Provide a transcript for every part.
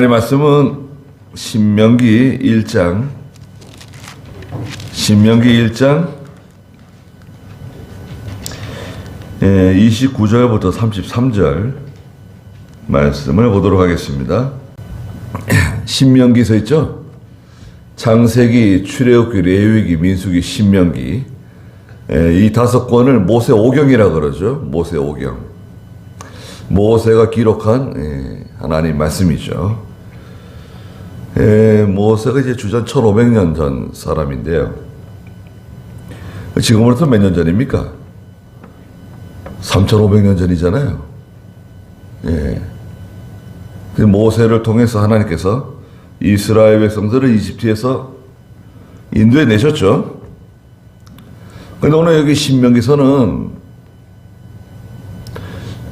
오늘의 말씀은 신명기 1장 29절부터 33절 말씀을 보도록 하겠습니다. 신명기 서 있죠? 창세기, 출애굽기, 레위기, 민수기, 신명기, 이 5권을 모세 오경이라고 그러죠. 모세 오경. 모세가 기록한 하나님 말씀이죠. 모세가 이제 주전 1500년 전 사람인데요. 지금으로부터 몇 년 전입니까? 3500년 전이잖아요. 모세를 통해서 하나님께서 이스라엘 백성들을 이집트에서 인도해 내셨죠. 근데 오늘 여기 신명기서는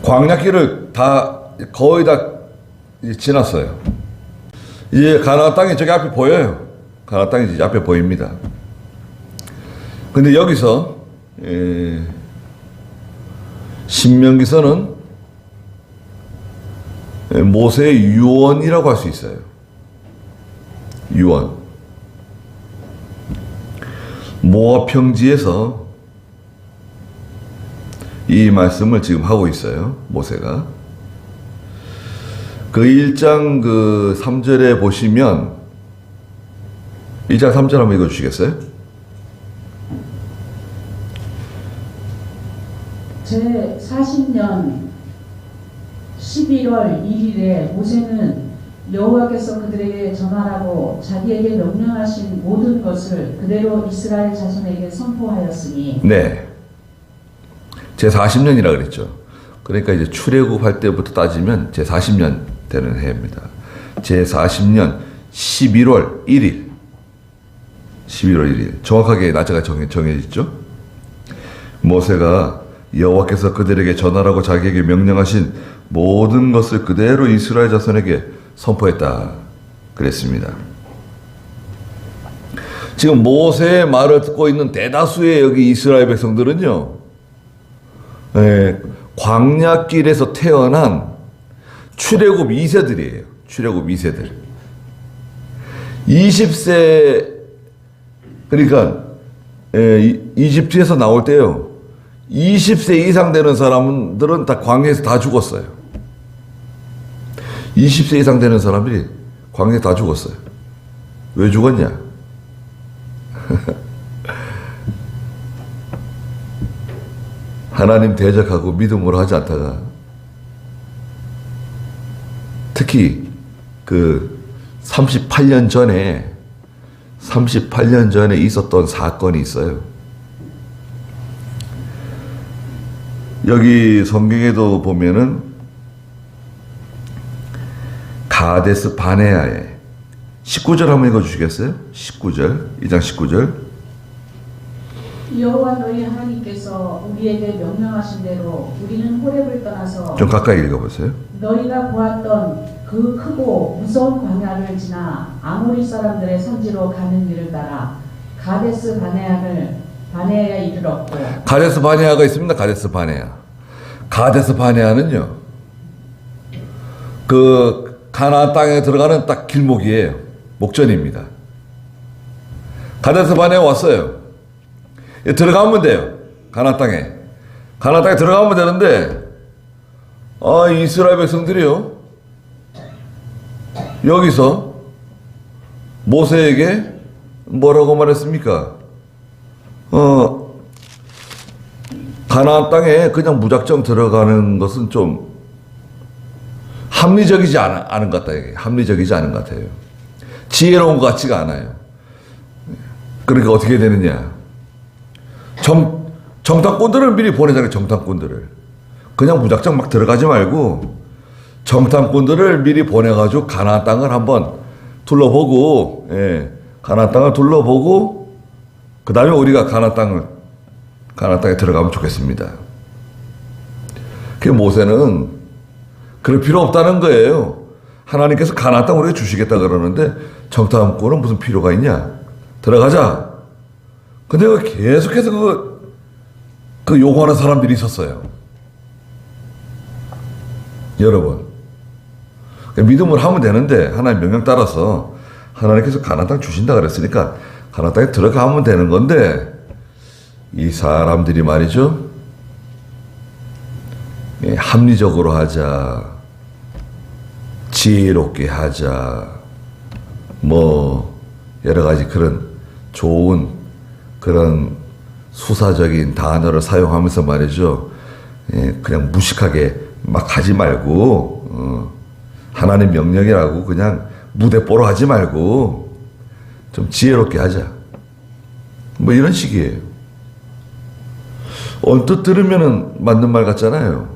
광야길을 거의 다 지났어요. 이제 가나안 땅이 저기 앞에 보여요. 가나안 땅이 이제 앞에 보입니다. 근데 여기서 신명기서는 모세의 유언이라고 할 수 있어요. 유언. 모압 평지에서 이 말씀을 지금 하고 있어요. 모세가. 그 1장 3절에 보시면 1장 3절 한번 읽어주시겠어요? 제 40년 11월 1일에 모세는 여호와께서 그들에게 전하라고 자기에게 명령하신 모든 것을 그대로 이스라엘 자손에게 선포하였으니. 네. 제 40년이라 그랬죠. 그러니까 이제 출애굽할 때부터 따지면 제 40년 되는 해입니다. 제 40년 11월 1일. 11월 1일. 정확하게 날짜가 정해졌죠. 모세가 여호와께서 그들에게 전하라고 자기에게 명령하신 모든 것을 그대로 이스라엘 자손에게 선포했다. 그랬습니다. 지금 모세의 말을 듣고 있는 대다수의 여기 이스라엘 백성들은요. 광야길에서 태어난 출애굽 2세들이에요. 출애굽 2세들. 20세, 그러니까 이집트에서 나올 때요. 20세 이상 되는 사람들은 다 광야에서 다 죽었어요. 20세 이상 되는 사람들이 광야에서 다 죽었어요. 왜 죽었냐? 하나님 대적하고 믿음으로 하지 않다가 특히 38년 전에 있었던 사건이 있어요. 여기 성경에도 보면은 가데스 바네아에 19절 한번 읽어주시겠어요? 19절, 2장 19절. 여호와 너희 하나님께서 우리에게 명령하신 대로 우리는 호렙을 떠나서 좀 가까이 읽어보세요. 너희가 보았던 그 크고 무서운 광야를 지나 아모리 사람들의 산지로 가는 길을 따라 가데스 바네아에 이르렀고. 가데스 바네아가 있습니다. 가데스 바네아. 가데스 바네아는요. 가나안 땅에 들어가는 딱 길목이에요. 목전입니다. 가데스 바네아 왔어요. 들어가면 돼요. 가나안 땅에 들어가면 되는데 이스라엘 백성들이요. 여기서 모세에게 뭐라고 말했습니까? 가나안 땅에 그냥 무작정 들어가는 것은 좀 합리적이지 않은 것 같아요. 합리적이지 않은 것 같아요. 지혜로운 것 같지가 않아요. 그러니까 어떻게 되느냐? 정탐꾼들을 미리 보내잖아요. 정탐꾼들을. 그냥 무작정 막 들어가지 말고 정탐꾼들을 미리 보내가지고 가나안 땅을 한번 둘러보고, 가나안 땅을 둘러보고 그 다음에 우리가 가나안 땅에 들어가면 좋겠습니다. 그 모세는 그럴 필요 없다는 거예요. 하나님께서 가나안 땅 우리가 주시겠다 그러는데 정탐꾼은 무슨 필요가 있냐? 들어가자. 근데 계속해서 그 요구하는 사람들이 있었어요. 여러분. 믿음으로 하면 되는데 하나님 명령 따라서 하나님께서 가나안 땅 주신다 그랬으니까 가나안 땅에 들어가면 되는 건데 이 사람들이 말이죠. 합리적으로 하자, 지혜롭게 하자, 뭐 여러 가지 그런 좋은 그런 수사적인 단어를 사용하면서 말이죠. 그냥 무식하게 막 하지 말고 하나님 명령이라고 그냥 무대뽀로 하지 말고 좀 지혜롭게 하자. 뭐 이런 식이에요. 언뜻 들으면은 맞는 말 같잖아요.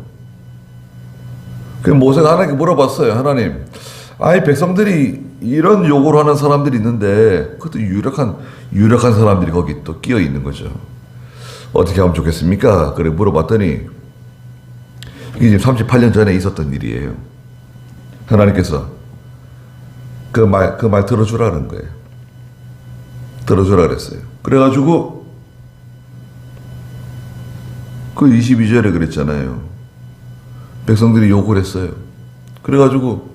그 모세가 하나님께 물어봤어요. 하나님, 아이 백성들이 이런 요구를 하는 사람들이 있는데 그것도 유력한 사람들이 거기 또 끼어 있는 거죠. 어떻게 하면 좋겠습니까? 그래 물어봤더니 이게 지금 38년 전에 있었던 일이에요. 하나님께서 그 말 들어주라는 거예요. 들어주라 그랬어요. 그래가지고 그 22절에 그랬잖아요. 백성들이 욕을 했어요. 그래가지고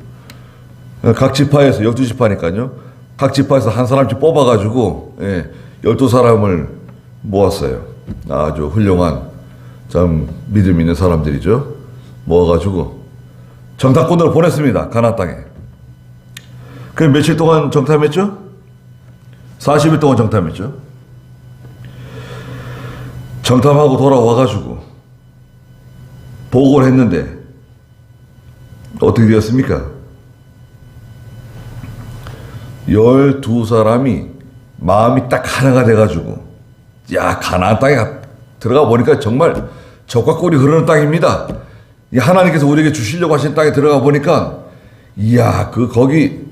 각 지파에서 12지파니까요. 각 지파에서 한 사람씩 뽑아가지고 12사람을 모았어요. 아주 훌륭한 참 믿음 있는 사람들이죠. 모아가지고 정탐꾼으로 보냈습니다. 가나안 땅에. 그 며칠 동안 정탐했죠? 40일 동안 정탐했죠. 정탐하고 돌아와가지고 보고를 했는데 어떻게 되었습니까? 12사람이 마음이 딱 하나가 돼가지고 야 가나안 땅에 들어가 보니까 정말 적과 꿀이 흐르는 땅입니다. 하나님께서 우리에게 주시려고 하신 땅에 들어가 보니까 이야 거기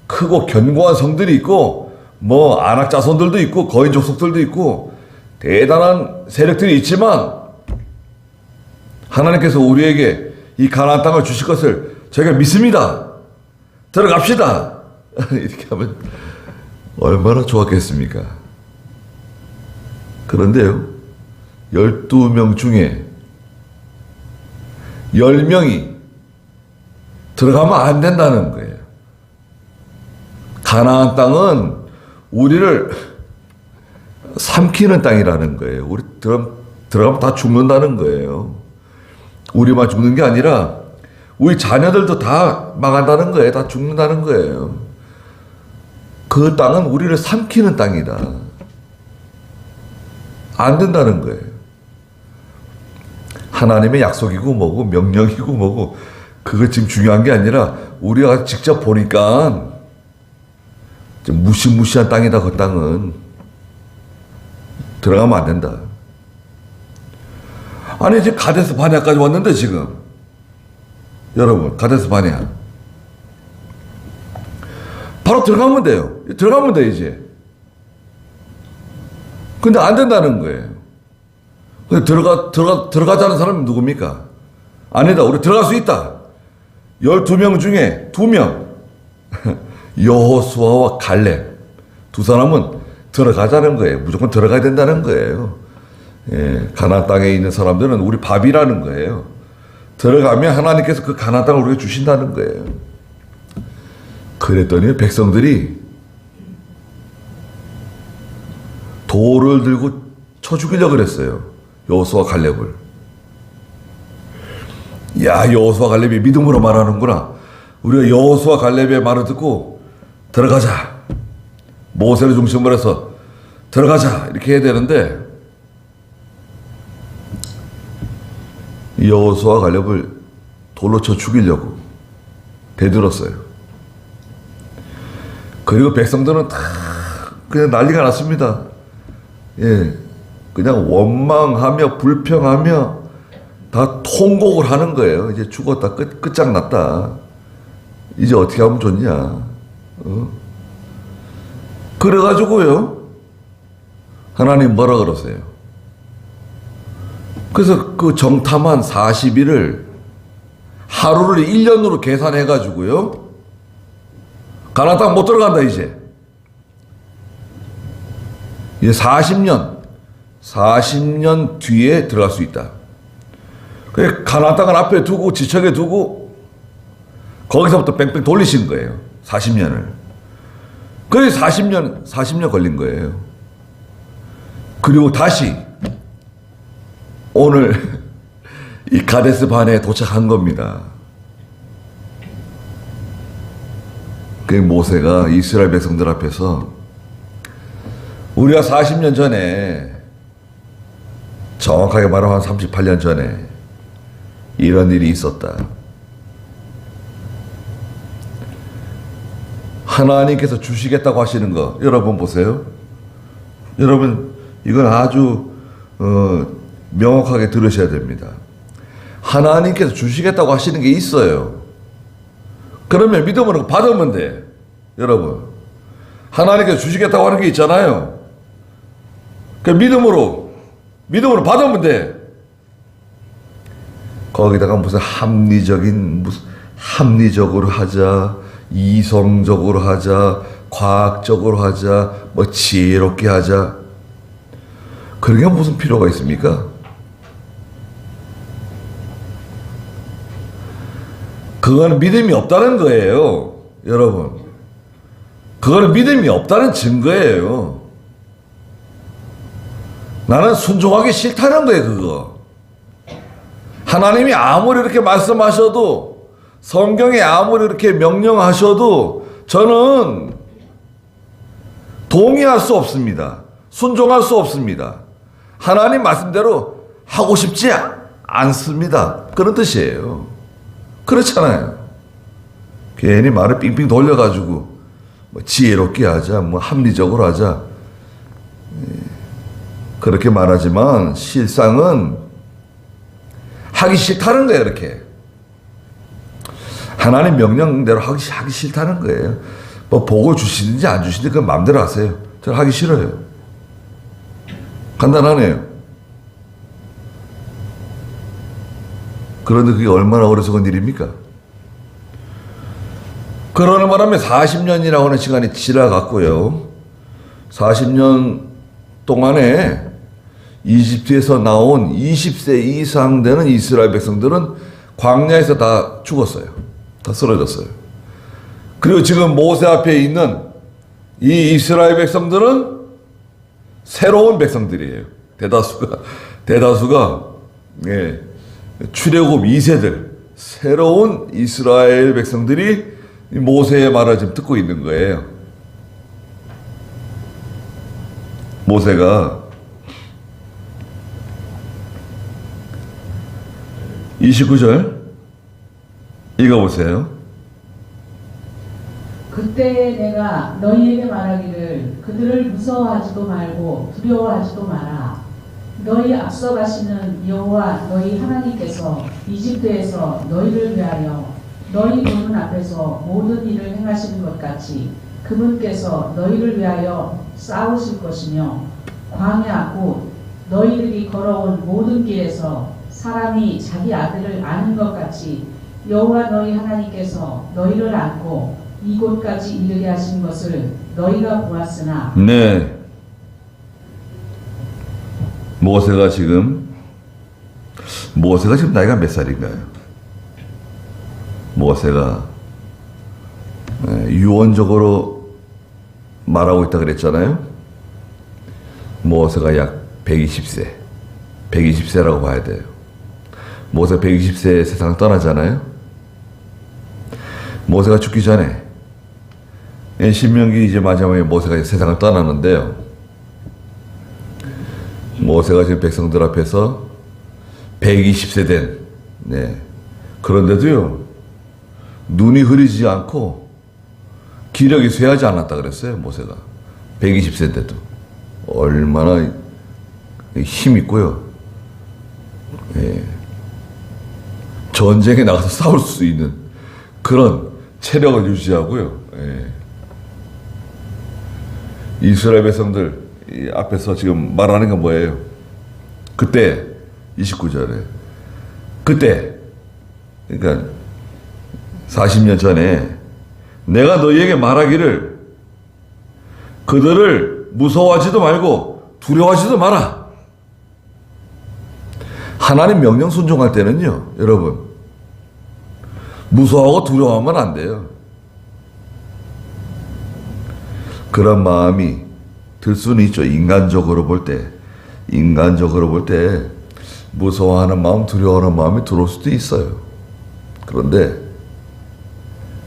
크고 견고한 성들이 있고 뭐 안악 자손들도 있고 거인 족속들도 있고 대단한 세력들이 있지만 하나님께서 우리에게 이 가나안 땅을 주실 것을 저희가 믿습니다. 들어갑시다. 이렇게 하면 얼마나 좋았겠습니까? 그런데요, 12명 중에 10명이 들어가면 안 된다는 거예요. 가나안 땅은 우리를 삼키는 땅이라는 거예요. 우리 들어가면 다 죽는다는 거예요. 우리만 죽는 게 아니라 우리 자녀들도 다 망한다는 거예요. 다 죽는다는 거예요. 그 땅은 우리를 삼키는 땅이다. 안 된다는 거예요. 하나님의 약속이고 뭐고 명령이고 뭐고 그거 지금 중요한 게 아니라 우리가 직접 보니까 무시무시한 땅이다. 그 땅은 들어가면 안 된다. 아니 이제 가데스 바네아까지 왔는데 지금 여러분 가데스 바네아 바로 들어가면 돼요. 들어가면 돼 이제. 근데 안 된다는 거예요. 근데 들어가자는 사람이 누굽니까? 아니다. 우리 들어갈 수 있다. 12명 중에 2명 여호수아와 갈렙 두 사람은 들어가자는 거예요. 무조건 들어가야 된다는 거예요. 가나안 땅에 있는 사람들은 우리 밥이라는 거예요. 들어가면 하나님께서 그 가나안 땅을 우리에게 주신다는 거예요. 그랬더니 백성들이 돌을 들고 쳐 죽이려고 그랬어요. 여호수아 갈렙을. 야, 여호수아 갈렙이 믿음으로 말하는구나. 우리가 여호수아 갈렙의 말을 듣고 들어가자. 모세를 중심으로 해서 들어가자. 이렇게 해야 되는데 여호수아 갈렙을 돌로 쳐 죽이려고 대들었어요. 그리고 백성들은 다 그냥 난리가 났습니다. 그냥 원망하며 불평하며 다 통곡을 하는 거예요. 이제 죽었다. 끝장났다. 이제 어떻게 하면 좋냐. 그래가지고요. 하나님 뭐라 그러세요? 그래서 그 정탐한 40일을 하루를 1년으로 계산해가지고요. 가나안 땅 못 들어간다 이제. 이제 40년 뒤에 들어갈 수 있다. 그래 가나안 땅을 앞에 두고 지척에 두고 거기서부터 뺑뺑 돌리신 거예요. 40년을. 그래서 40년 걸린 거예요. 그리고 다시 오늘 이 가데스 바네에 도착한 겁니다. 그 모세가 이스라엘 백성들 앞에서 우리가 40년 전에, 정확하게 말하면 한 38년 전에 이런 일이 있었다. 하나님께서 주시겠다고 하시는 거 여러분 보세요. 여러분 이건 아주 명확하게 들으셔야 됩니다. 하나님께서 주시겠다고 하시는 게 있어요. 그러면 믿음으로 받으면 돼. 여러분 하나님께서 주시겠다고 하는 게 있잖아요. 그 믿음으로 받으면 돼. 거기다가 무슨 합리적으로 하자, 이성적으로 하자, 과학적으로 하자, 뭐 지혜롭게 하자, 그런 게 무슨 필요가 있습니까? 그거는 믿음이 없다는 거예요, 여러분. 그거는 믿음이 없다는 증거예요. 나는 순종하기 싫다는 거예요, 그거. 하나님이 아무리 이렇게 말씀하셔도, 성경에 아무리 이렇게 명령하셔도 저는 동의할 수 없습니다. 순종할 수 없습니다. 하나님 말씀대로 하고 싶지 않습니다. 그런 뜻이에요. 그렇잖아요. 괜히 말을 삥삥 돌려가지고 뭐 지혜롭게 하자, 뭐 합리적으로 하자, 그렇게 말하지만 실상은 하기 싫다는 거예요. 이렇게 하나님 명령대로 하기 싫다는 거예요. 뭐 복을 주시든지 안 주시든지 그건 마음대로 하세요. 저는 하기 싫어요. 간단하네요. 그런데 그게 얼마나 어리석은 일입니까? 그러는 바람에 40년이라고 하는 시간이 지나갔고요. 40년 동안에 이집트에서 나온 20세 이상 되는 이스라엘 백성들은 광야에서 다 죽었어요. 다 쓰러졌어요. 그리고 지금 모세 앞에 있는 이 이스라엘 백성들은 새로운 백성들이에요. 대다수가 예, 출애굽 2세들, 새로운 이스라엘 백성들이 모세의 말을 지금 듣고 있는 거예요. 모세가 29절 읽어보세요. 그때 내가 너희에게 말하기를 그들을 무서워하지도 말고 두려워하지도 마라. 너희 앞서 가시는 여호와 너희 하나님께서 이집트에서 너희를 위하여 너희 보는 앞에서 모든 일을 행하시는 것 같이 그분께서 너희를 위하여 싸우실 것이며 광야 곧 너희들이 걸어온 모든 길에서 사람이 자기 아들을 아는 것 같이 여호와 너희 하나님께서 너희를 안고 이곳까지 이르게 하신 것을 너희가 보았으나 네. 모세가 지금 나이가 몇 살인가요? 모세가 유언적으로 말하고 있다 그랬잖아요. 모세가 약 120세라고 봐야 돼요. 모세 120세에 세상을 떠나잖아요. 모세가 죽기 전에 신명기 이제 마지막에 모세가 세상을 떠나는데요. 모세가 지금 백성들 앞에서 120세 된, 네. 그런데도요, 눈이 흐리지 않고 기력이 쇠하지 않았다 그랬어요, 모세가. 120세인데도. 얼마나 힘 있고요. 예. 전쟁에 나가서 싸울 수 있는 그런 체력을 유지하고요. 예. 이스라엘 백성들 앞에서 지금 말하는 건 뭐예요? 그때 29절에 그때 그러니까 40년 전에 내가 너희에게 말하기를 그들을 무서워하지도 말고 두려워하지도 마라. 하나님 명령 순종할 때는요, 여러분, 무서워하고 두려워하면 안 돼요. 그런 마음이 들 수는 있죠. 인간적으로 볼 때 무서워하는 마음, 두려워하는 마음이 들어올 수도 있어요. 그런데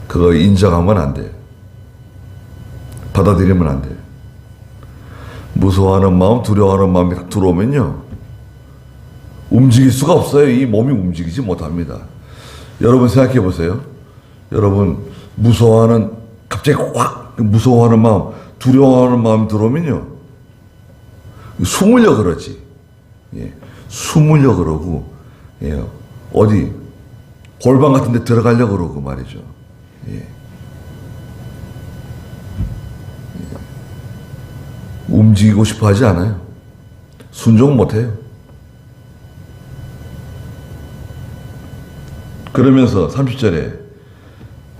그거 인정하면 안 돼요. 받아들이면 안 돼요. 무서워하는 마음, 두려워하는 마음이 딱 들어오면요, 움직일 수가 없어요. 이 몸이 움직이지 못합니다. 여러분 생각해 보세요. 여러분 갑자기 확 무서워하는 마음, 두려워하는 마음 들어오면요, 숨으려 그러지. 예, 숨으려 그러고, 예, 어디 골방 같은 데 들어가려 그러고 말이죠. 예. 움직이고 싶어 하지 않아요. 순종 못 해요. 그러면서 30절에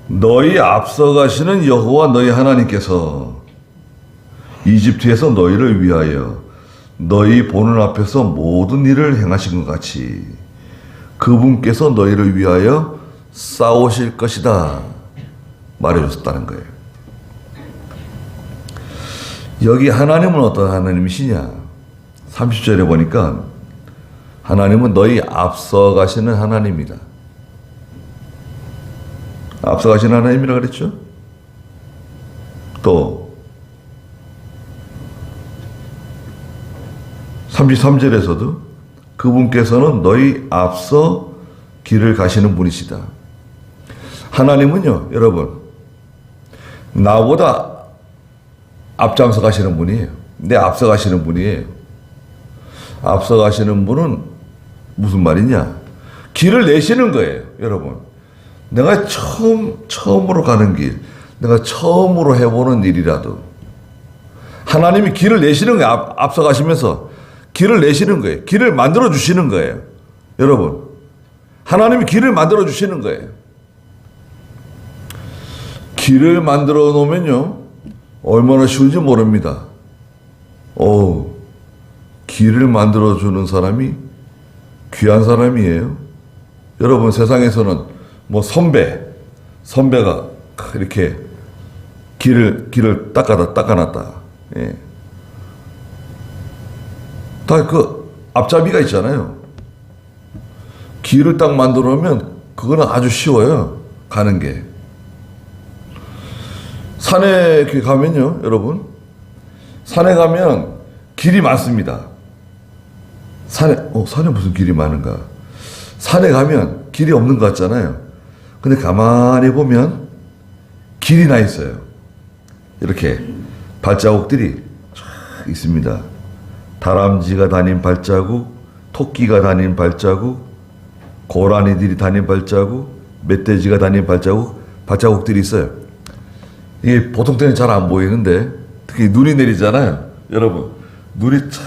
너희 앞서가시는 여호와 너희 하나님께서 이집트에서 너희를 위하여 너희 보는 앞에서 모든 일을 행하신 것 같이 그분께서 너희를 위하여 싸우실 것이다 말해줬다는 거예요. 여기 하나님은 어떤 하나님이시냐? 30절에 보니까 하나님은 너희 앞서가시는 하나님이다. 앞서가시는 하나님이라 그랬죠? 또 33절에서도 그분께서는 너희 앞서 길을 가시는 분이시다. 하나님은요, 여러분, 나보다 앞장서 가시는 분이에요. 내 앞서 가시는 분이에요. 앞서 가시는 분은 무슨 말이냐? 길을 내시는 거예요, 여러분. 내가 처음으로 가는 길, 내가 처음으로 해보는 일이라도 하나님이 길을 내시는 거예요. 앞서 가시면서 길을 내시는 거예요. 길을 만들어 주시는 거예요. 여러분, 하나님이 길을 만들어 주시는 거예요. 길을 만들어 놓으면요, 얼마나 쉬운지 모릅니다. 길을 만들어 주는 사람이 귀한 사람이에요. 여러분, 세상에서는 뭐 선배가 이렇게 길을 닦아놨다. 예. 다 그 앞잡이가 있잖아요. 길을 딱 만들어 놓으면 그거는 아주 쉬워요. 가는 게. 산에 가면요, 여러분. 산에 가면 길이 많습니다. 산에 무슨 길이 많은가? 산에 가면 길이 없는 것 같잖아요. 근데 가만히 보면 길이 나 있어요. 이렇게 발자국들이 쫙 있습니다. 다람쥐가 다닌 발자국, 토끼가 다닌 발자국, 고라니들이 다닌 발자국, 멧돼지가 다닌 발자국들이 있어요. 이게 보통 때는 잘 안 보이는데, 특히 눈이 내리잖아요. 여러분, 눈이 쫙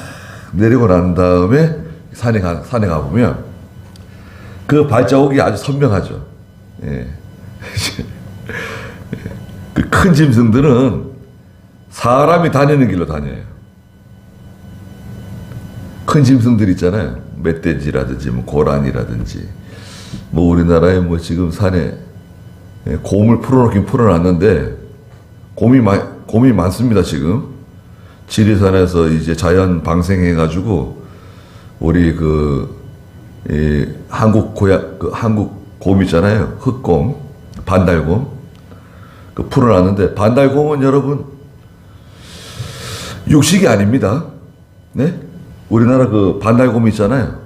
내리고 난 다음에 산에 가보면 그 발자국이 아주 선명하죠. 예. 그 큰 짐승들은 사람이 다니는 길로 다녀요. 큰 짐승들 있잖아요. 멧돼지라든지, 뭐 고라니라든지. 뭐 우리나라에 뭐 지금 산에 곰을 풀어놓긴 풀어놨는데, 곰이 많습니다, 지금. 지리산에서 이제 자연 방생해가지고, 우리 한국 곰 있잖아요. 흑곰, 반달곰. 풀어놨는데, 반달곰은 여러분, 육식이 아닙니다. 네? 우리나라 반달곰 있잖아요.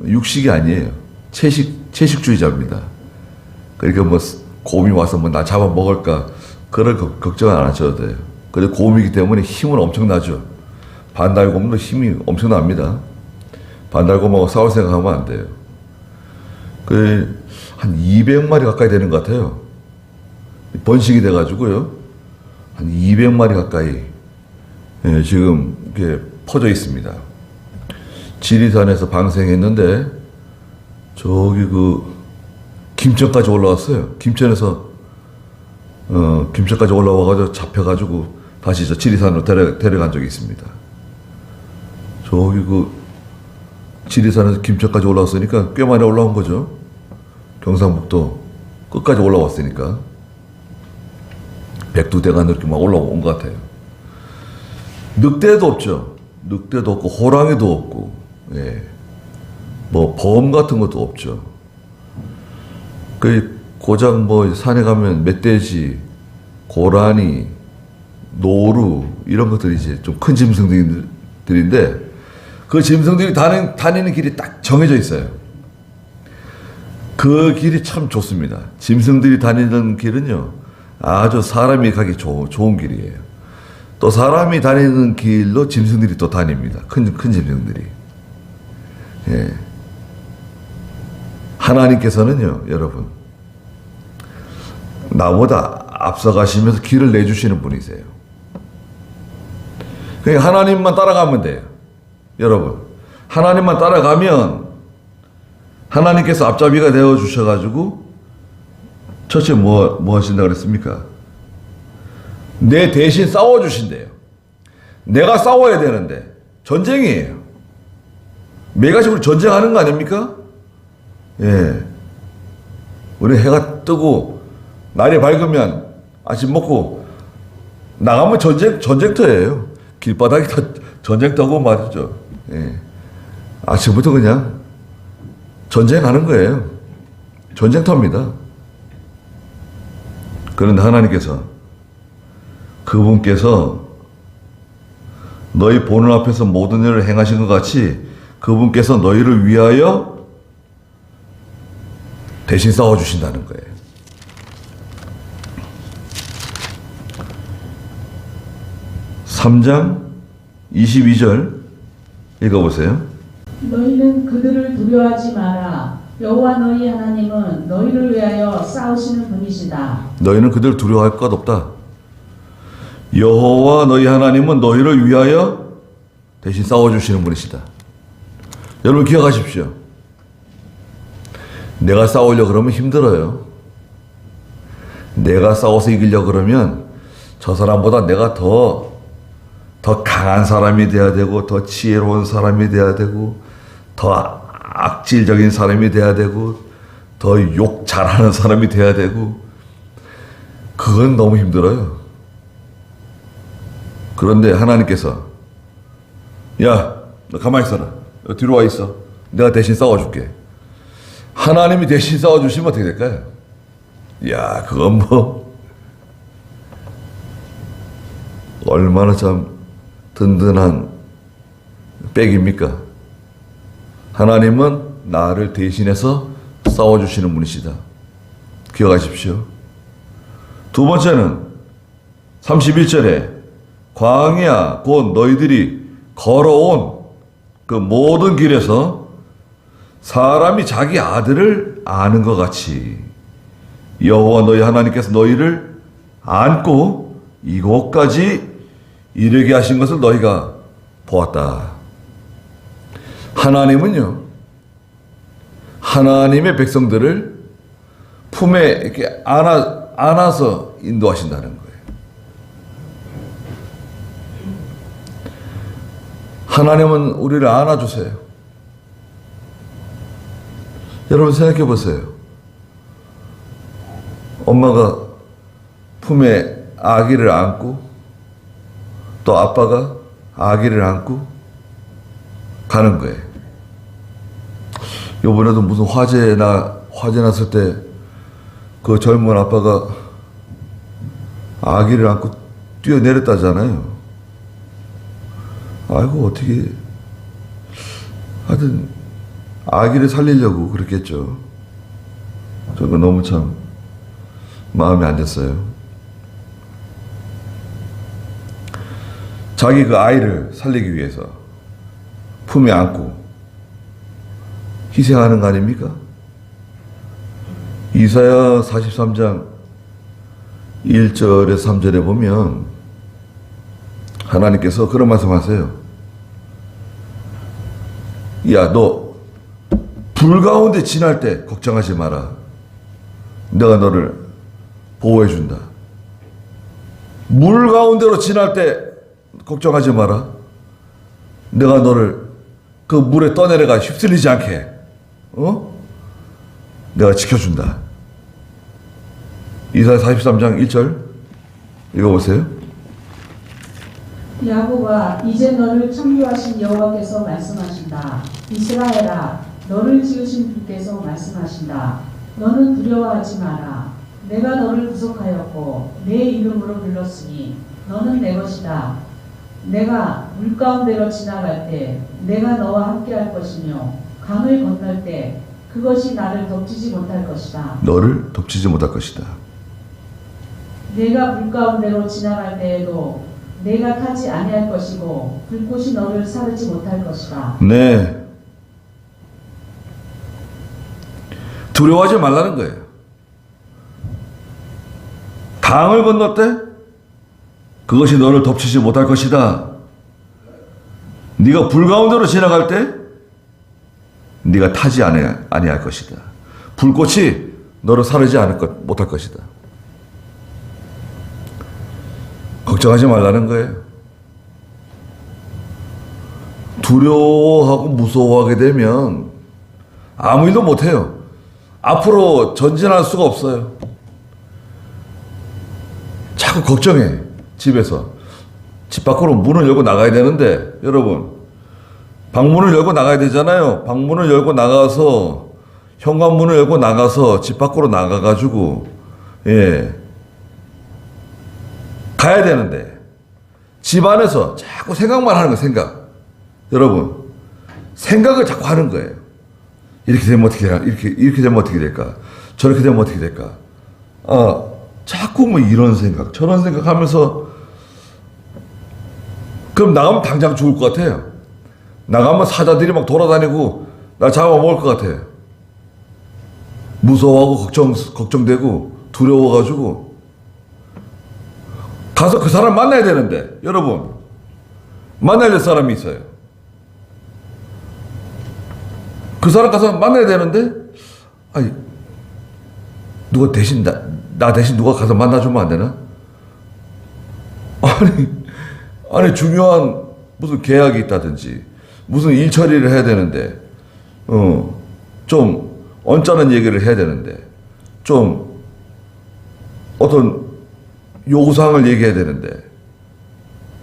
육식이 아니에요. 채식주의자입니다. 그러니까 뭐, 곰이 와서 뭐 나 잡아먹을까, 그럴 걱정 안 하셔도 돼요. 근데 곰이기 때문에 힘은 엄청나죠. 반달곰도 힘이 엄청납니다. 반달곰하고 싸울 생각하면 안 돼요. 한 200마리 가까이 되는 것 같아요. 번식이 돼가지고요. 한 200마리 가까이, 예, 지금 이렇게 퍼져 있습니다. 지리산에서 방생했는데, 저기 김천까지 올라왔어요. 김천까지 올라와가지고 잡혀가지고 다시 저 지리산으로 데려간 적이 있습니다. 저기 지리산에서 김천까지 올라왔으니까 꽤 많이 올라온 거죠. 경상북도 끝까지 올라왔으니까. 백두대간 이렇게 막 올라온 것 같아요. 늑대도 없죠. 늑대도 없고 호랑이도 없고, 예. 뭐 범 같은 것도 없죠. 그 고작 뭐 산에 가면 멧돼지, 고라니, 노루 이런 것들이 이제 좀 큰 짐승들인데 그 짐승들이 다니는 길이 딱 정해져 있어요. 그 길이 참 좋습니다. 짐승들이 다니는 길은요 아주 사람이 가기 좋은 길이에요. 또 사람이 다니는 길로 짐승들이 또 다닙니다. 큰 짐승들이. 예. 하나님께서는요 여러분 나보다 앞서가시면서 길을 내주시는 분이세요. 그러니까 하나님만 따라가면 돼요. 여러분 하나님만 따라가면 하나님께서 앞잡이가 되어 주셔가지고 첫째 뭐 하신다고 그랬습니까? 내 대신 싸워주신대요. 내가 싸워야 되는데 전쟁이에요. 매일같이 우리 전쟁하는 거 아닙니까? 예. 우리 해가 뜨고 날이 밝으면 아침 먹고 나가면 전쟁터예요. 길바닥이 다 전쟁터고 말이죠. 예. 아침부터 그냥 전쟁하는 거예요. 전쟁터입니다. 그런데 하나님께서 그분께서 너희 보는 앞에서 모든 일을 행하신 것 같이 그분께서 너희를 위하여 대신 싸워주신다는 거예요. (3장) 22절 읽어보세요. 너희는 그들을 두려워하지 마라. 여호와 너희 하나님은 너희를 위하여 싸우시는 분이시다. 너희는 그들을 두려워할 것 없다. 여호와 너희 하나님은 너희를 위하여 대신 싸워주시는 분이시다. 여러분 기억하십시오. 내가 싸우려고 그러면 힘들어요. 내가 싸워서 이기려고 그러면 저 사람보다 내가 더 강한 사람이 돼야 되고 더 지혜로운 사람이 돼야 되고 더 악질적인 사람이 돼야 되고 더 욕 잘하는 사람이 돼야 되고 그건 너무 힘들어요. 그런데 하나님께서 야, 너 가만히 있어라. 뒤로 와 있어. 내가 대신 싸워줄게. 하나님이 대신 싸워주시면 어떻게 될까요? 야, 그건 뭐 얼마나 참 든든한 백입니까? 하나님은 나를 대신해서 싸워주시는 분이시다. 기억하십시오. 두 번째는 31절에 광야 곧 너희들이 걸어온 그 모든 길에서 사람이 자기 아들을 아는 것 같이 여호와 너희 하나님께서 너희를 안고 이곳까지 이르게 하신 것을 너희가 보았다. 하나님은요 하나님의 백성들을 품에 이렇게 안아서 인도하신다는 거예요. 하나님은 우리를 안아주세요. 여러분 생각해 보세요. 엄마가 품에 아기를 안고 또 아빠가 아기를 안고 가는 거예요. 요번에도 무슨 화재 났을 때 그 젊은 아빠가 아기를 안고 뛰어내렸다잖아요. 아이고 어떻게 하여튼 아기를 살리려고 그랬겠죠. 저거 너무 참 마음에 안 됐어요. 자기 그 아이를 살리기 위해서 품에 안고 희생하는 거 아닙니까? 이사야 43장 1절에 3절에 보면 하나님께서 그런 말씀하세요. 야, 너 불 가운데 지날 때 걱정하지 마라. 내가 너를 보호해준다. 물 가운데로 지날 때 걱정하지 마라. 내가 너를 그 물에 떠내려가 휩쓸리지 않게 내가 지켜준다. 이사야 43장 1절 읽어보세요. 야곱아, 이제 너를 창조하신 여호와께서 말씀하신다. 이스라엘아, 너를 지으신 주께서 말씀하신다. 너는 두려워하지 마라. 내가 너를 구속하였고 내 이름으로 불렀으니 너는 내 것이다. 내가 물 가운데로 지나갈 때 내가 너와 함께할 것이며 강을 건널 때 그것이 나를 덮치지 못할 것이다. 너를 덮치지 못할 것이다. 내가 물 가운데로 지나갈 때에도 내가 타지 아니할 것이고 불꽃이 너를 사르지 못할 것이다. 네. 두려워하지 말라는 거예요. 강을 건널 때 그것이 너를 덮치지 못할 것이다. 네가 불 가운데로 지나갈 때 네가 타지 아니할 것이다. 불꽃이 너를 사르지 못할 것이다. 걱정하지 말라는 거예요. 두려워하고 무서워하게 되면 아무 일도 못해요. 앞으로 전진할 수가 없어요. 자꾸 걱정해. 집에서. 집 밖으로 문을 열고 나가야 되는데 여러분 방문을 열고 나가야 되잖아요. 방문을 열고 나가서 현관문을 열고 나가서 집 밖으로 나가가지고 가야 되는데 집 안에서 자꾸 생각만 하는 거예요. 생각. 여러분 생각을 자꾸 하는 거예요. 이렇게 되면 어떻게 해야, 이렇게 되면 어떻게 될까? 저렇게 되면 어떻게 될까? 자꾸 뭐 이런 생각 저런 생각 하면서 그럼 나가면 당장 죽을 것 같아요. 나가면 사자들이 막 돌아다니고 나 잡아먹을 것 같아. 무서워하고 걱정되고 두려워가지고 가서 그 사람 만나야 되는데 여러분 만나야 될 사람이 있어요. 그 사람 가서 만나야 되는데 아니 누가 대신 나 대신 누가 가서 만나주면 안 되나? 아니 중요한 무슨 계약이 있다든지 무슨 일 처리를 해야 되는데 좀 언짢은 얘기를 해야 되는데 좀 어떤 요구사항을 얘기해야 되는데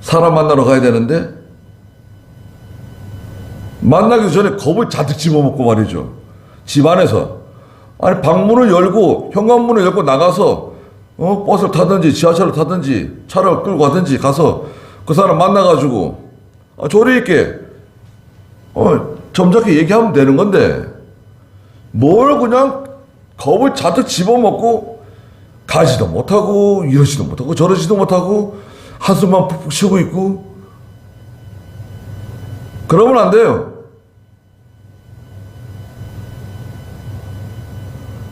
사람 만나러 가야 되는데 만나기 전에 겁을 잔뜩 집어먹고 말이죠. 집 안에서 아니 방문을 열고 현관문을 열고 나가서 버스를 타든지 지하철을 타든지 차를 끌고 가든지 가서 그 사람 만나가지고 조리 있게 점잖게 얘기하면 되는 건데 뭘 그냥 겁을 잔뜩 집어먹고 가지도 못하고 이러지도 못하고 저러지도 못하고 한숨만 푹푹 쉬고 있고 그러면 안 돼요.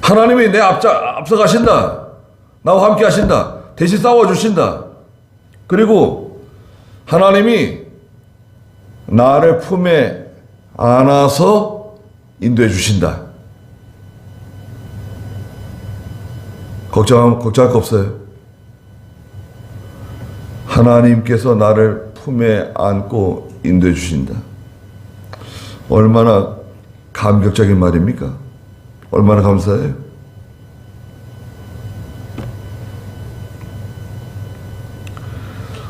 하나님이 내 앞서가신다. 나와 함께 하신다. 대신 싸워주신다. 그리고 하나님이 나를 품에 안아서 인도해 주신다. 걱정할 거 없어요. 하나님께서 나를 품에 안고 인도해 주신다. 얼마나 감격적인 말입니까? 얼마나 감사해요.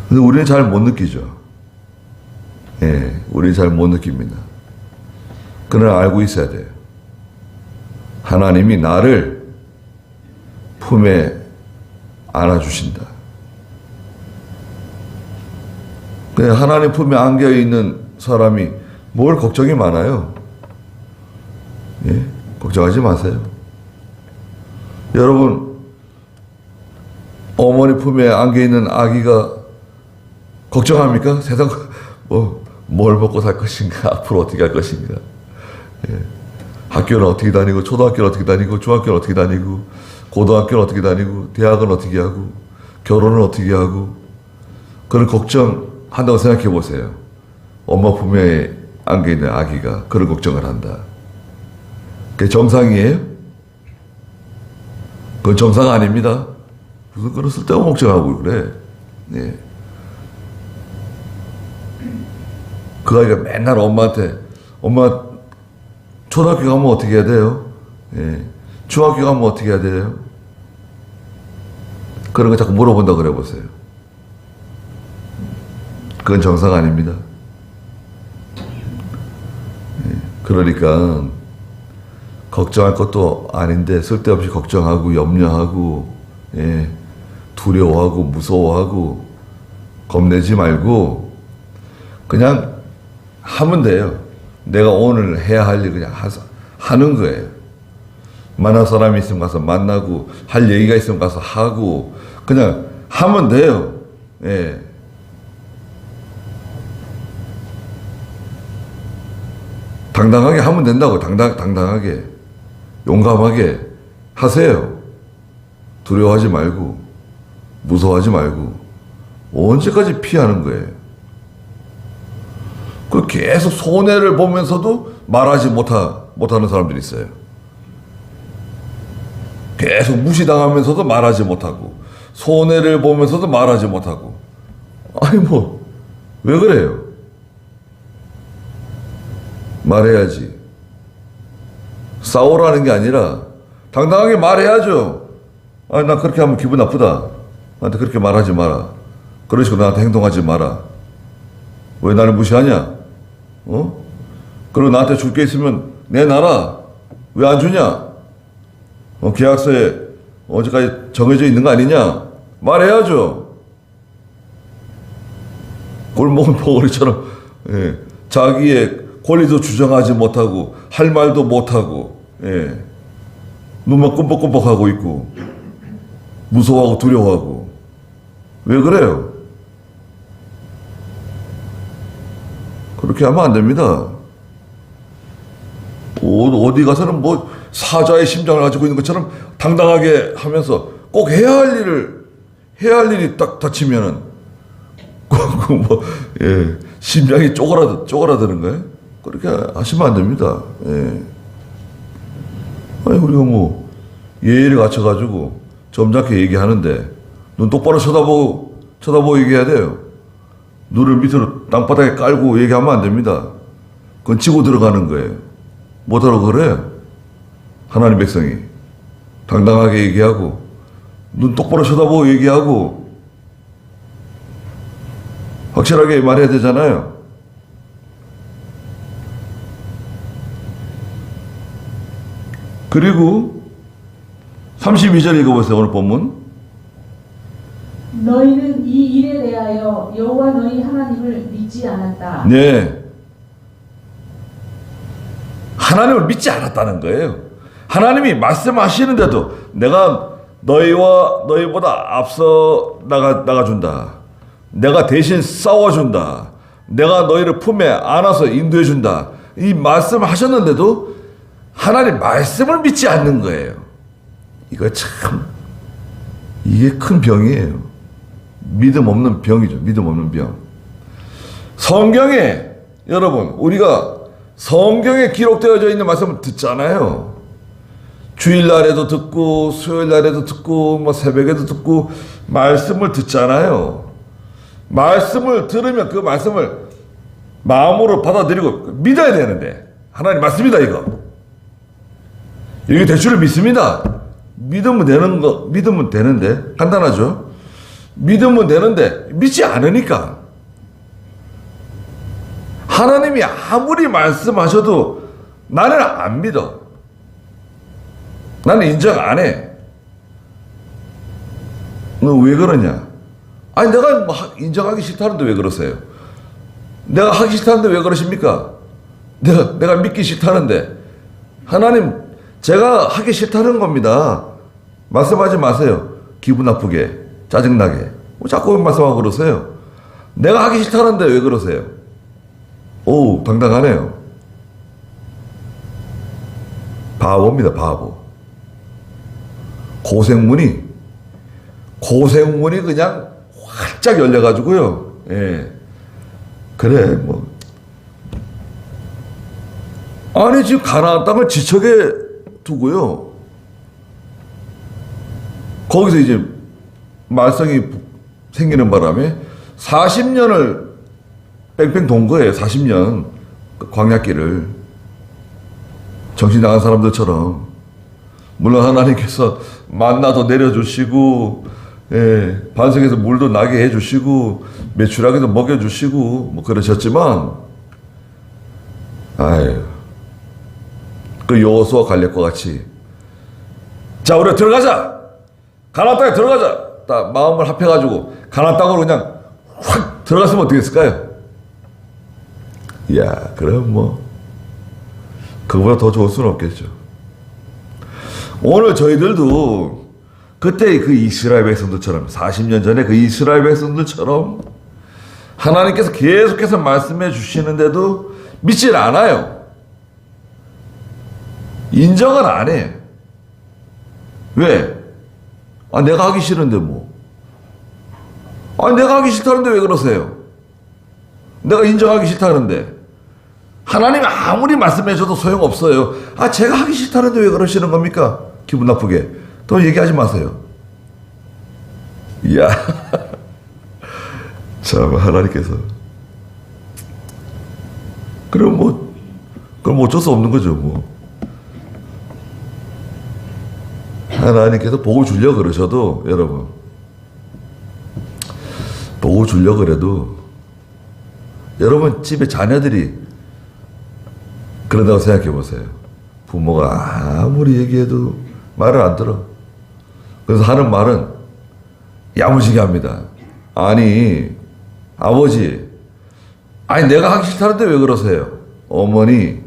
근데 우리는 잘 못 느끼죠. 우리는 잘 못 느낍니다. 그러나 알고 있어야 돼요. 하나님이 나를 품에 안아주신다. 하나님 품에 안겨 있는 사람이 뭘 걱정이 많아요. 걱정하지 마세요. 여러분, 어머니 품에 안겨 있는 아기가 걱정합니까? 세상 뭘 먹고 살 것인가? 앞으로 어떻게 할 것인가? 학교는 어떻게 다니고, 초등학교는 어떻게 다니고, 중학교는 어떻게 다니고, 고등학교는 어떻게 다니고, 대학은 어떻게 하고, 결혼은 어떻게 하고, 그런 걱정한다고 생각해 보세요. 엄마 품에 안겨 있는 아기가 그런 걱정을 한다. 그게 정상이에요? 그건 정상 아닙니다. 무슨 그런 쓸데없는 걱정하고 그래. 그 아이가 맨날 엄마한테 엄마 초등학교 가면 어떻게 해야 돼요? 중학교 가면 어떻게 해야 돼요? 그런 거 자꾸 물어본다 그래 보세요. 그건 정상 아닙니다. 그러니까 걱정할 것도 아닌데 쓸데없이 걱정하고 염려하고 두려워하고 무서워하고 겁내지 말고 그냥 하면 돼요. 내가 오늘 해야 할 일 그냥 하는 거예요. 만날 사람이 있으면 가서 만나고 할 얘기가 있으면 가서 하고 그냥 하면 돼요. 예. 당당하게 하면 된다고. 당당하게 용감하게 하세요. 두려워하지 말고 무서워하지 말고 언제까지 피하는 거예요. 그 계속 손해를 보면서도 말하지 못하는 사람들이 있어요. 계속 무시당하면서도 말하지 못하고 손해를 보면서도 말하지 못하고 아니 뭐 왜 그래요? 말해야지. 싸우라는 게 아니라 당당하게 말해야죠. 아니 나 그렇게 하면 기분 나쁘다. 나한테 그렇게 말하지 마라. 그런 식으로 나한테 행동하지 마라. 왜 나를 무시하냐? 그리고 나한테 줄 게 있으면 내놔라. 왜 안 주냐? 계약서에 언제까지 정해져 있는 거 아니냐? 말해야죠. 골목은 포거리처럼 자기의 권리도 주장하지 못하고 할 말도 못하고 눈만 끔뻑끔뻑하고 있고 무서워하고 두려워하고 왜 그래요? 그렇게 하면 안 됩니다. 어디 가서는 뭐 사자의 심장을 가지고 있는 것처럼 당당하게 하면서 꼭 해야 할 일이 딱 닥치면은 뭐 심장이 쪼그라드는 거예요. 그렇게 하시면 안 됩니다. 아니 우리가 뭐 예의를 갖춰가지고 점잖게 얘기하는데 눈 똑바로 쳐다보고 얘기해야 돼요. 눈을 밑으로 땅바닥에 깔고 얘기하면 안 됩니다. 그건 치고 들어가는 거예요. 못하라고 그래요. 하나님 백성이 당당하게 얘기하고 눈 똑바로 쳐다보고 얘기하고 확실하게 말해야 되잖아요. 그리고 32절 읽어보세요. 오늘 본문. 너희는 이 일에 대하여 여호와 너희 하나님을 믿지 않았다. 네. 하나님을 믿지 않았다는 거예요. 하나님이 말씀하시는데도 내가 너희보다 앞서 나가준다. 내가 대신 싸워준다. 내가 너희를 품에 안아서 인도해준다. 이 말씀을 하셨는데도 하나님 말씀을 믿지 않는 거예요. 이거 참 이게 큰 병이에요. 믿음 없는 병이죠. 믿음 없는 병. 성경에 여러분 우리가 성경에 기록되어져 있는 말씀을 듣잖아요. 주일날에도 듣고 수요일날에도 듣고 뭐 새벽에도 듣고 말씀을 듣잖아요. 말씀을 들으면 그 말씀을 마음으로 받아들이고 믿어야 되는데 하나님 말씀이다 이거. 이게 대출을 믿습니다. 믿으면 되는데 간단하죠. 믿으면 되는데 믿지 않으니까 하나님이 아무리 말씀하셔도 나는 안 믿어. 나는 인정 안 해. 너 왜 그러냐? 아니 내가 인정하기 싫다는데 왜 그러세요? 내가 하기 싫다는데 왜 그러십니까? 내가 믿기 싫다는데 하나님 제가 하기 싫다는 겁니다. 말씀하지 마세요. 기분 나쁘게 짜증나게 자꾸 말씀하고 그러세요. 내가 하기 싫다는데 왜 그러세요? 오 당당하네요. 바보입니다. 바보. 고생문이 그냥 활짝 열려가지고요. 그래 뭐 아니 지금 가나안 땅을 지척에 두고요. 거기서 이제 말썽이 생기는 바람에 40년을 뺑뺑 돈 거예요. 40년 그 광야길을 정신 나간 사람들처럼. 물론 하나님께서 만나도 내려주시고 예, 반석에서 물도 나게 해주시고 메추라기도 먹여주시고 뭐 그러셨지만, 아유, 그 여호수아 갈렙과 같이 자 우리 들어가자, 가나안 땅에 들어가자, 딱 마음을 합해가지고 가나안 땅으로 그냥 확 들어갔으면 어떻게 했을까요? 이야, 그럼 뭐 그거보다 더 좋을 수는 없겠죠. 오늘 저희들도 그때 그 이스라엘 백성들처럼 40년 전에 그 이스라엘 백성들처럼 하나님께서 계속해서 말씀해 주시는데도 믿질 않아요. 인정을 안 해. 왜? 아, 내가 하기 싫은데 뭐. 아, 내가 하기 싫다는데 왜 그러세요? 내가 인정하기 싫다는데. 하나님이 아무리 말씀해 줘도 소용없어요. 아, 제가 하기 싫다는데 왜 그러시는 겁니까? 기분 나쁘게. 또 얘기하지 마세요. 이야. 참, 하나님께서. 그럼 어쩔 수 없는 거죠, 뭐. 하나님께서 복을 주려고 그러셔도, 여러분. 복을 주려고 그래도, 여러분 집에 자녀들이 그런다고 생각해 보세요. 부모가 아무리 얘기해도 말을 안 들어. 그래서 하는 말은 야무지게 합니다. 아니, 아버지, 아니, 내가 하기 싫다는데 왜 그러세요? 어머니,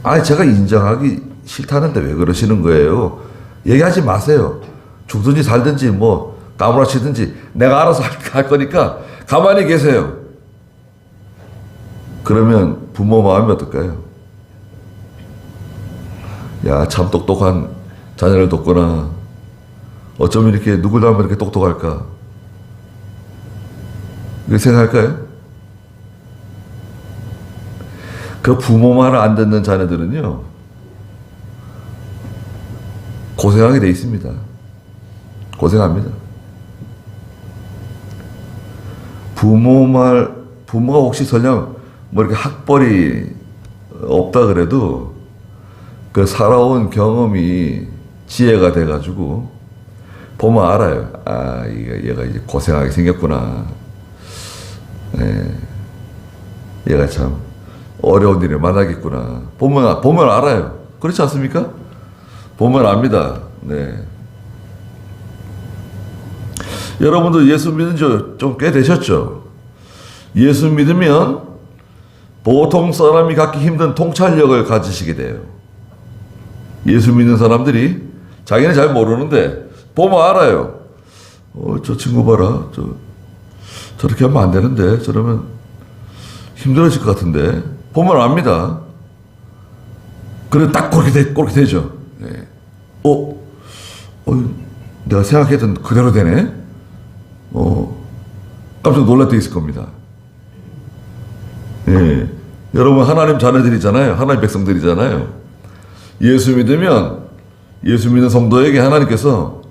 아니, 제가 인정하기 싫다는데 왜 그러시는 거예요? 얘기하지 마세요. 죽든지 살든지 뭐 까무라치든지 내가 알아서 할 거니까 가만히 계세요. 그러면 부모 마음이 어떨까요? 야, 참 똑똑한 자녀를 뒀구나. 어쩌면 이렇게 누굴 닮으면 이렇게 똑똑할까? 이렇게 생각할까요? 그 부모 말을 안 듣는 자녀들은요, 고생하게 돼 있습니다. 고생합니다. 부모가 혹시 설령 뭐 이렇게 학벌이 없다 그래도 그 살아온 경험이 지혜가 돼가지고 보면 알아요. 아, 얘가 이제 고생하게 생겼구나. 예. 얘가 참 어려운 일을 만나겠구나. 보면 알아요. 그렇지 않습니까? 보면 압니다. 네. 여러분도 예수 믿은 지 좀 꽤 되셨죠? 예수 믿으면 보통 사람이 갖기 힘든 통찰력을 가지시게 돼요. 예수 믿는 사람들이 자기는 잘 모르는데 보면 알아요. 저 친구 봐라. 저렇게 하면 안 되는데, 저러면 힘들어질 것 같은데. 보면 압니다. 그래, 딱 그렇게 되죠. 네. 내가 생각했던 그대로 되네? 깜짝 놀랄 때 있을 겁니다. 예. 여러분, 하나님 자녀들이잖아요. 하나님 백성들이잖아요. 예수 믿는 성도에게 하나님께서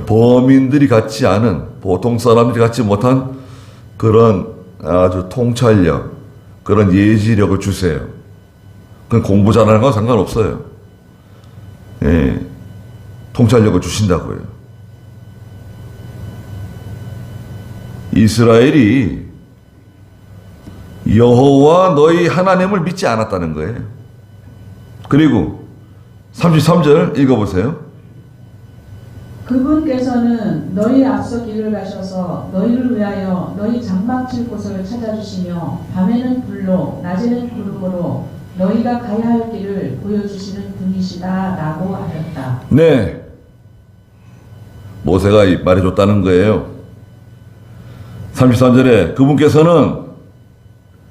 범인들이 갖지 않은, 보통 사람들이 갖지 못한 그런 아주 통찰력, 그런 예지력을 주세요. 그건 공부 잘하는 건 상관없어요. 예. 통찰력을 주신다고요. 이스라엘이 여호와 너희 하나님을 믿지 않았다는 거예요. 그리고 33절 읽어보세요. 그분께서는 너희 앞서 길을 가셔서 너희를 위하여 너희 장막칠 곳을 찾아주시며 밤에는 불로 낮에는 구름으로 너희가 가야 할 길을 보여주시는 분이시다 라고 하셨다. 네. 모세가 말해줬다는 거예요. 33절에 그분께서는,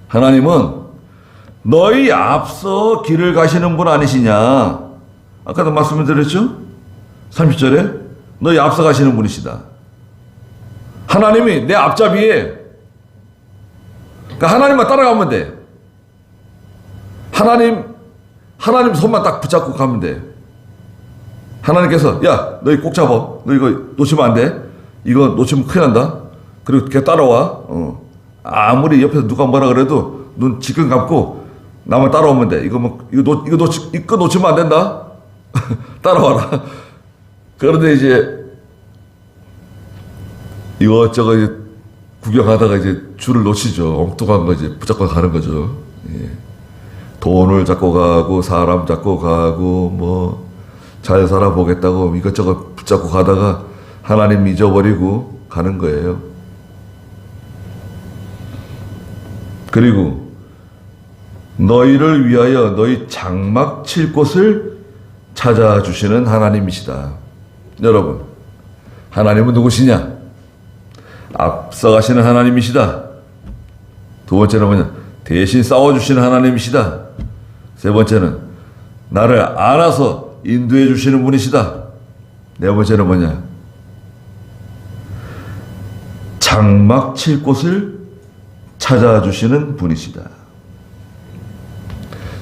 하나님은 너희 앞서 길을 가시는 분 아니시냐. 아까도 말씀을 드렸죠? 30절에 너희 앞서 가시는 분이시다. 하나님이 내 앞잡이에, 그러니까 하나님만 따라가면 돼. 하나님 손만 딱 붙잡고 가면 돼. 하나님께서, 야, 너희 꼭 잡아. 너 이거 놓치면 안 돼. 이거 놓치면 큰일 난다. 그리고 걔 따라와. 아무리 옆에서 누가 뭐라 그래도 눈 지끈 감고 나만 따라오면 돼. 이거 놓치면 안 된다. 따라와라. 그런데 이제 이것저것 이제 구경하다가 이제 줄을 놓치죠. 엉뚱한 거 이제 붙잡고 가는 거죠. 예. 돈을 잡고 가고 사람 잡고 가고 뭐 잘 살아보겠다고 이것저것 붙잡고 가다가 하나님 잊어버리고 가는 거예요. 그리고 너희를 위하여 너희 장막 칠 곳을 찾아주시는 하나님이시다. 여러분, 하나님은 누구시냐? 앞서가시는 하나님이시다. 두 번째는 뭐냐? 대신 싸워주시는 하나님이시다. 세 번째는 나를 안아서 인도해 주시는 분이시다. 네 번째는 뭐냐? 장막 칠 곳을 찾아주시는 분이시다.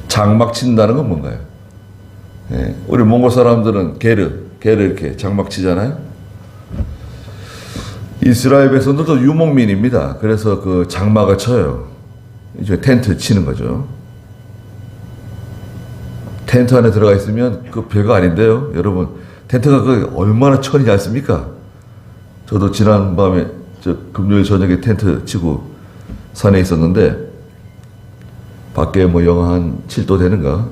장막 친다는 건 뭔가요? 예, 우리 몽골 사람들은 개를 이렇게 장막 치잖아요. 이스라엘 백성들도 유목민입니다. 그래서 그 장막을 쳐요. 이제 텐트 치는 거죠. 텐트 안에 들어가 있으면 그 별거 아닌데요. 여러분, 텐트가 그 얼마나 천이 얇습니까? 저도 지난 밤에 금요일 저녁에 텐트 치고 산에 있었는데 밖에 뭐 영하 한 7도 되는가?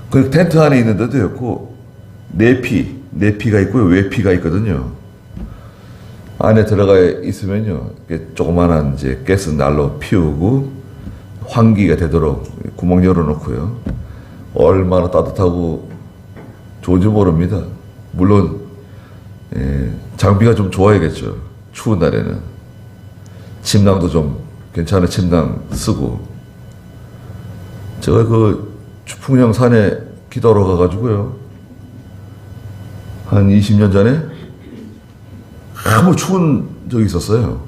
그 텐트 안에 있는데도요. 그 내피가 있고요. 외피가 있거든요. 안에 들어가 있으면요. 조그만한 이제 가스 난로 피우고 환기가 되도록 구멍 열어놓고요. 얼마나 따뜻하고 좋은지 모릅니다. 물론 장비가 좀 좋아야겠죠. 추운 날에는 침낭도 좀 괜찮은 침낭 쓰고. 제가 그 풍령 산에 기도하러 가가지고요. 한 20년 전에 아무 추운 적이 있었어요.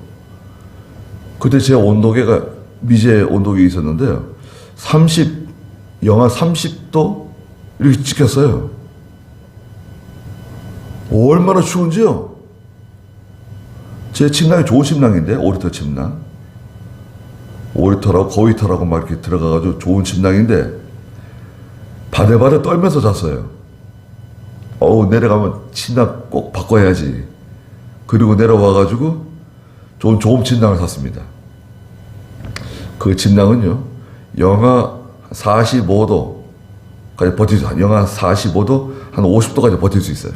그때 제 온도계가 미제 온도계가 있었는데요. 영하 30도 이렇게 찍혔어요. 얼마나 추운지요. 제 침낭이 좋은 침낭인데, 오리터 침낭. 오리터라고 거위터라고 막 이렇게 들어가가지고 좋은 침낭인데 바들바들 떨면서 잤어요. 내려가면 침낭 꼭 바꿔야지. 그리고 내려와가지고 좋은 침낭을 샀습니다. 그 침낭은요, 영하 45도까지 버틸 수, 영하 45도, 한 50도까지 버틸 수 있어요.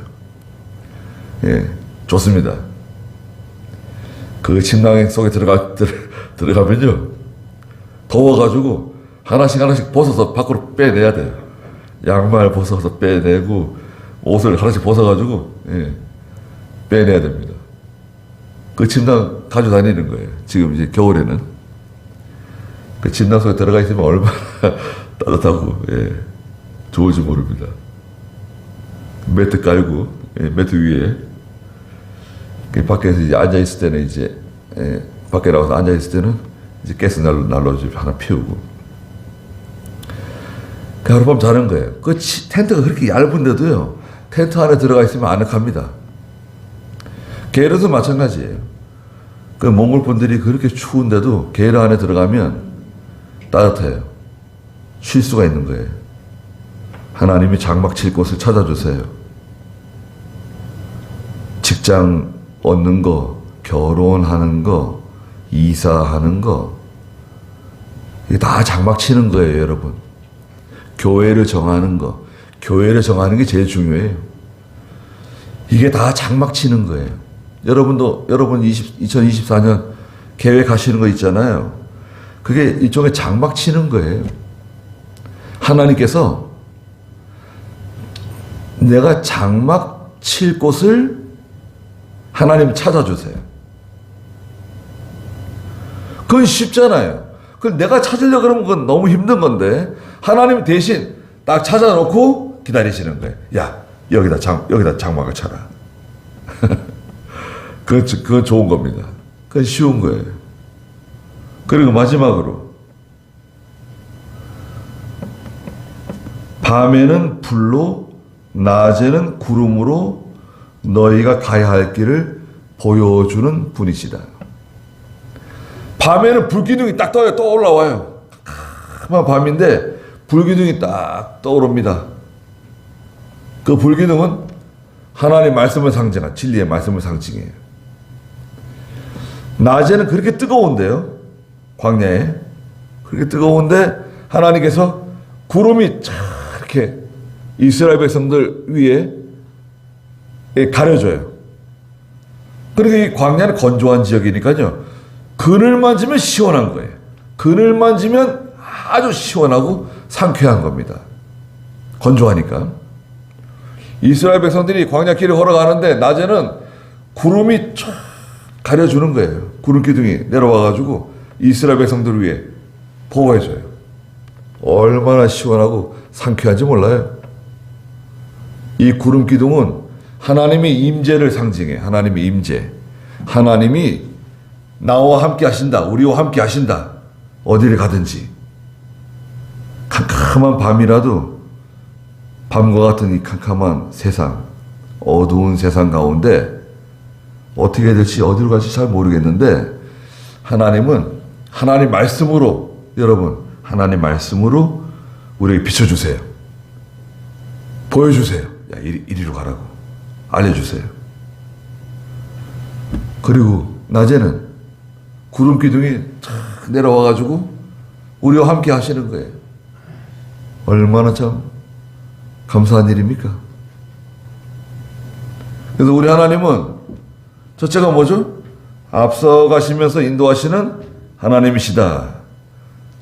예, 좋습니다. 그 침낭 속에 들어가면요, 더워가지고 하나씩 벗어서 밖으로 빼내야 돼요. 양말 벗어서 빼내고, 옷을 하나씩 벗어가지고, 예, 빼내야 됩니다. 그 침낭 가지고 다니는 거예요. 지금 이제 겨울에는. 그 침낭 속에 들어가 있으면 얼마나 따뜻하고, 예, 좋을지 모릅니다. 매트 깔고, 예, 매트 위에. 밖에서 이제 앉아있을 때는 이제, 예, 밖에 나가서 앉아있을 때는 이제 가스 난로 하나 피우고. 그 하룻밤 자는 거예요. 그 텐트가 그렇게 얇은데도요, 텐트 안에 들어가 있으면 아늑합니다. 게르도 마찬가지예요. 그 몽골 분들이 그렇게 추운데도 게르 안에 들어가면 따뜻해요. 쉴 수가 있는 거예요. 하나님이 장막 칠 곳을 찾아주세요. 직장 얻는 거, 결혼하는 거, 이사하는 거, 이게 다 장막 치는 거예요, 여러분. 교회를 정하는 거, 교회를 정하는 게 제일 중요해요. 이게 다 장막 치는 거예요. 여러분 2024년 계획하시는 거 있잖아요. 그게 일종의 장막 치는 거예요. 하나님께서 내가 장막 칠 곳을 하나님 찾아주세요. 그건 쉽잖아요. 그걸 내가 찾으려고 그러면 그건 너무 힘든 건데 하나님 대신 딱 찾아놓고 기다리시는 거예요. 야, 여기다 장막을 쳐라. 그건 좋은 겁니다. 그건 쉬운 거예요. 그리고 마지막으로 밤에는 불로 낮에는 구름으로 너희가 가야 할 길을 보여주는 분이시다. 밤에는 불기둥이 딱 떠올라와요. 캄캄한 밤인데 불기둥이 딱 떠오릅니다. 그 불기둥은 하나님 말씀을 상징한 진리의 말씀을 상징해요. 낮에는 그렇게 뜨거운데요. 광야에 그렇게 뜨거운데 하나님께서 구름이 이렇게 이스라엘 백성들 위에 가려져요. 그러니까 이 광야는 건조한 지역이니까요. 그늘 만지면 시원한 거예요. 그늘 만지면 아주 시원하고 상쾌한 겁니다. 건조하니까. 이스라엘 백성들이 광야길을 걸어가는데 낮에는 구름이 쫙 가려주는 거예요. 구름 기둥이 내려와가지고 이스라엘 백성들 위해 보호해줘요. 얼마나 시원하고 상쾌한지 몰라요. 이 구름 기둥은 하나님의 임재를 상징해. 하나님의 임재. 하나님이 나와 함께 하신다. 우리와 함께 하신다. 어디를 가든지. 캄캄한 밤이라도 밤과 같은 이 캄캄한 세상, 어두운 세상 가운데 어떻게 될지 어디로 갈지 잘 모르겠는데 하나님은 하나님 말씀으로 여러분 하나님 말씀으로 우리에게 비춰주세요. 보여주세요. 야, 이리로 가라고 알려주세요. 그리고 낮에는 구름 기둥이 탁 내려와가지고 우리와 함께 하시는 거예요. 얼마나 참 감사한 일입니까? 그래서 우리 하나님은 첫째가 뭐죠? 앞서가시면서 인도하시는 하나님이시다.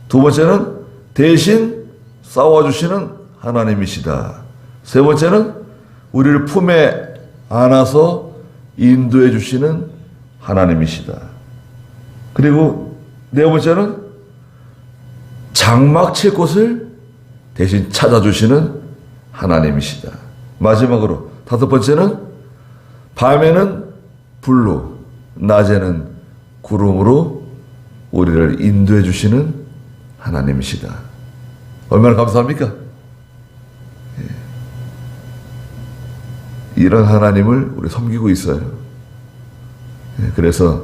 두 번째는 대신 싸워주시는 하나님이시다. 세 번째는 우리를 품에 안아서 인도해 주시는 하나님이시다. 그리고 네 번째는 장막 칠 곳을 대신 찾아주시는 하나님이시다. 마지막으로 다섯 번째는 밤에는 불로 낮에는 구름으로 우리를 인도해 주시는 하나님이시다. 얼마나 감사합니까? 이런 하나님을 우리 섬기고 있어요. 그래서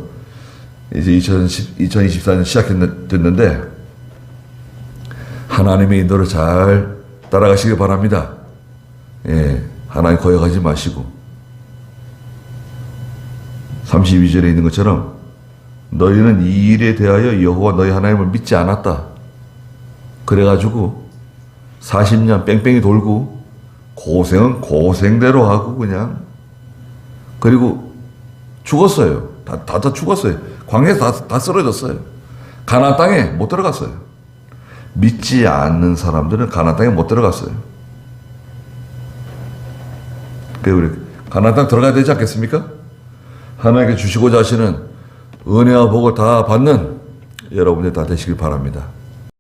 이제 2024년 시작됐는데 하나님의 인도를 잘 따라가시길 바랍니다. 하나님 거역하지 마시고 32절에 있는 것처럼 너희는 이 일에 대하여 여호와 너희 하나님을 믿지 않았다. 그래가지고 40년 뺑뺑이 돌고 고생은 고생대로 하고 그냥 그리고 죽었어요. 다 죽었어요. 광야에서 다 쓰러졌어요. 가나안 땅에 못 들어갔어요. 믿지 않는 사람들은 가나안 땅에 못 들어갔어요. 그래서 우리 가나안 땅 들어가야 되지 않겠습니까? 하나님께 주시고자 하시는 은혜와 복을 다 받는 여러분들 다 되시길 바랍니다.